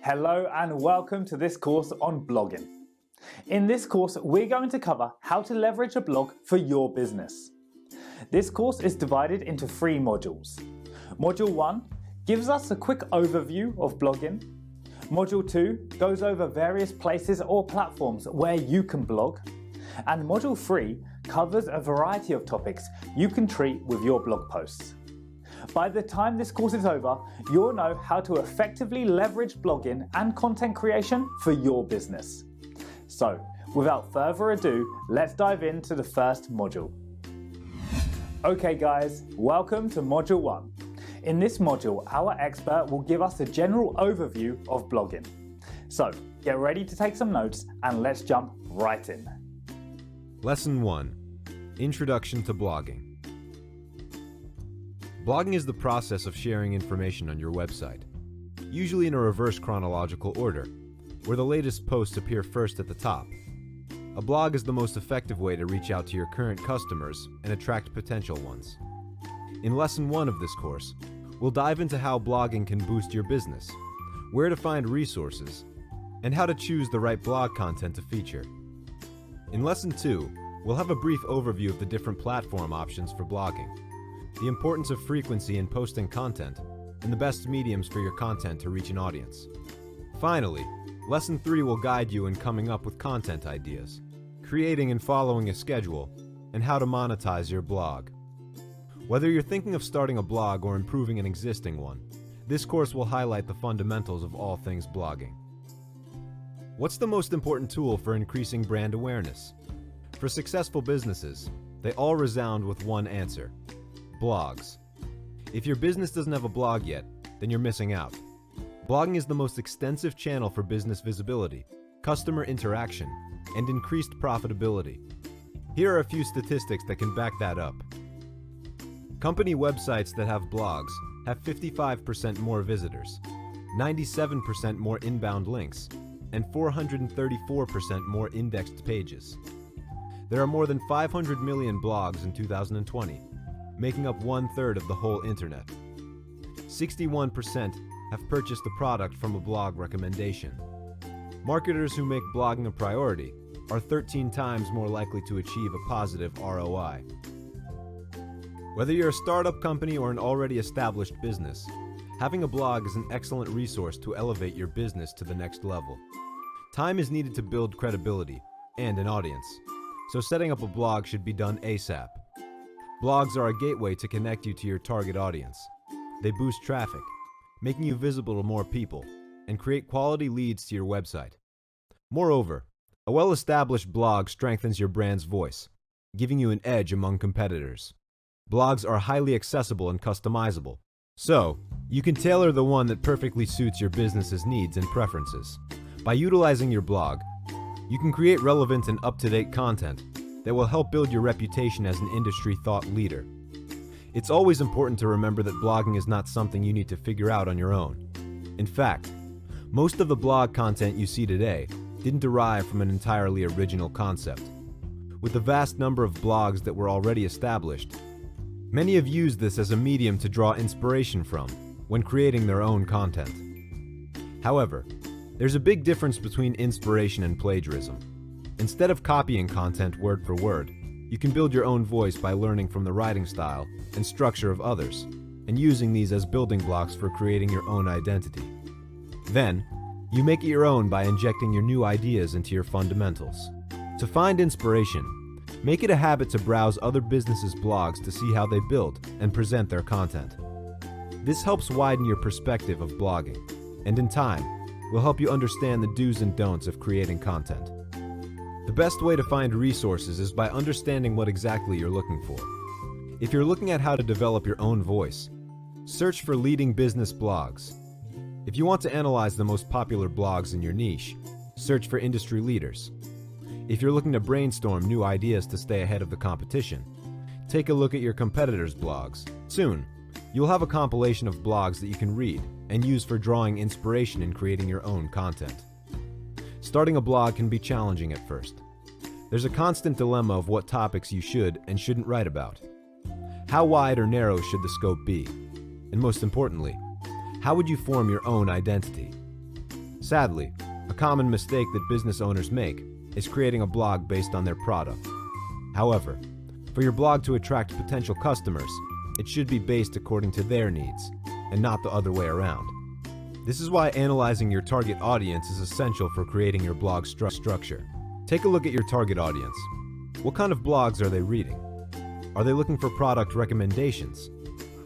Hello and welcome to this course on blogging. In this course, we're going to cover how to leverage a blog for your business. This course is divided into 3 modules. Module 1 gives us a quick overview of blogging. Module 2 goes over various places or platforms where you can blog. And Module 3 covers a variety of topics you can treat with your blog posts. By the time this course is over, you'll know how to effectively leverage blogging and content creation for your business. So, without further ado, let's dive into the first module. Okay guys, welcome to Module 1. In this module, our expert will give us a general overview of blogging. So, get ready to take some notes and let's jump right in. Lesson 1. Introduction to Blogging. Blogging is the process of sharing information on your website, usually in a reverse chronological order, where the latest posts appear first at the top. A blog is the most effective way to reach out to your current customers and attract potential ones. In Lesson 1 of this course, we'll dive into how blogging can boost your business, where to find resources, and how to choose the right blog content to feature. In Lesson 2, we'll have a brief overview of the different platform options for blogging, the importance of frequency in posting content, and the best mediums for your content to reach an audience. Finally, Lesson 3 will guide you in coming up with content ideas, creating and following a schedule, and how to monetize your blog. Whether you're thinking of starting a blog or improving an existing one, this course will highlight the fundamentals of all things blogging. What's the most important tool for increasing brand awareness? For successful businesses, they all resound with one answer: blogs. If your business doesn't have a blog yet, then you're missing out. Blogging is the most extensive channel for business visibility, customer interaction, and increased profitability. Here are a few statistics that can back that up. Company websites that have blogs have 55% more visitors, 97% more inbound links, and 434% more indexed pages. There are more than 500 million blogs in 2020, making up 1/3 of the whole internet. 61% have purchased a product from a blog recommendation. Marketers who make blogging a priority are 13 times more likely to achieve a positive ROI. Whether you're a startup company or an already established business, having a blog is an excellent resource to elevate your business to the next level. Time is needed to build credibility and an audience, so setting up a blog should be done ASAP. Blogs are a gateway to connect you to your target audience. They boost traffic, making you visible to more people, and create quality leads to your website. Moreover, a well-established blog strengthens your brand's voice, giving you an edge among competitors. Blogs are highly accessible and customizable, so you can tailor the one that perfectly suits your business's needs and preferences. By utilizing your blog, you can create relevant and up-to-date content that will help build your reputation as an industry thought leader. It's always important to remember that blogging is not something you need to figure out on your own. In fact, most of the blog content you see today didn't derive from an entirely original concept. With the vast number of blogs that were already established, many have used this as a medium to draw inspiration from when creating their own content. However, there's a big difference between inspiration and plagiarism. Instead of copying content word for word, you can build your own voice by learning from the writing style and structure of others, and using these as building blocks for creating your own identity. Then, you make it your own by injecting your new ideas into your fundamentals. To find inspiration, make it a habit to browse other businesses' blogs to see how they build and present their content. This helps widen your perspective of blogging, and in time, will help you understand the do's and don'ts of creating content. The best way to find resources is by understanding what exactly you're looking for. If you're looking at how to develop your own voice, search for leading business blogs. If you want to analyze the most popular blogs in your niche, search for industry leaders. If you're looking to brainstorm new ideas to stay ahead of the competition, take a look at your competitors' blogs. Soon, you'll have a compilation of blogs that you can read and use for drawing inspiration in creating your own content. Starting a blog can be challenging at first. There's a constant dilemma of what topics you should and shouldn't write about. How wide or narrow should the scope be? And most importantly, how would you form your own identity? Sadly, a common mistake that business owners make is creating a blog based on their product. However, for your blog to attract potential customers, it should be based according to their needs, and not the other way around. This is why analyzing your target audience is essential for creating your blog structure. Take a look at your target audience. What kind of blogs are they reading? Are they looking for product recommendations?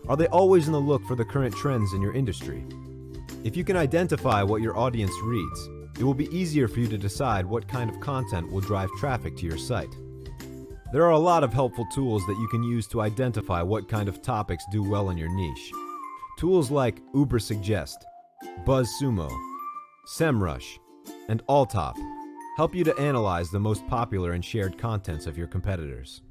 Are they always in the look for the current trends in your industry? If you can identify what your audience reads, it will be easier for you to decide what kind of content will drive traffic to your site. There are a lot of helpful tools that you can use to identify what kind of topics do well in your niche. Tools like Suggest, BuzzSumo, SEMrush, and Alltop help you to analyze the most popular and shared contents of your competitors.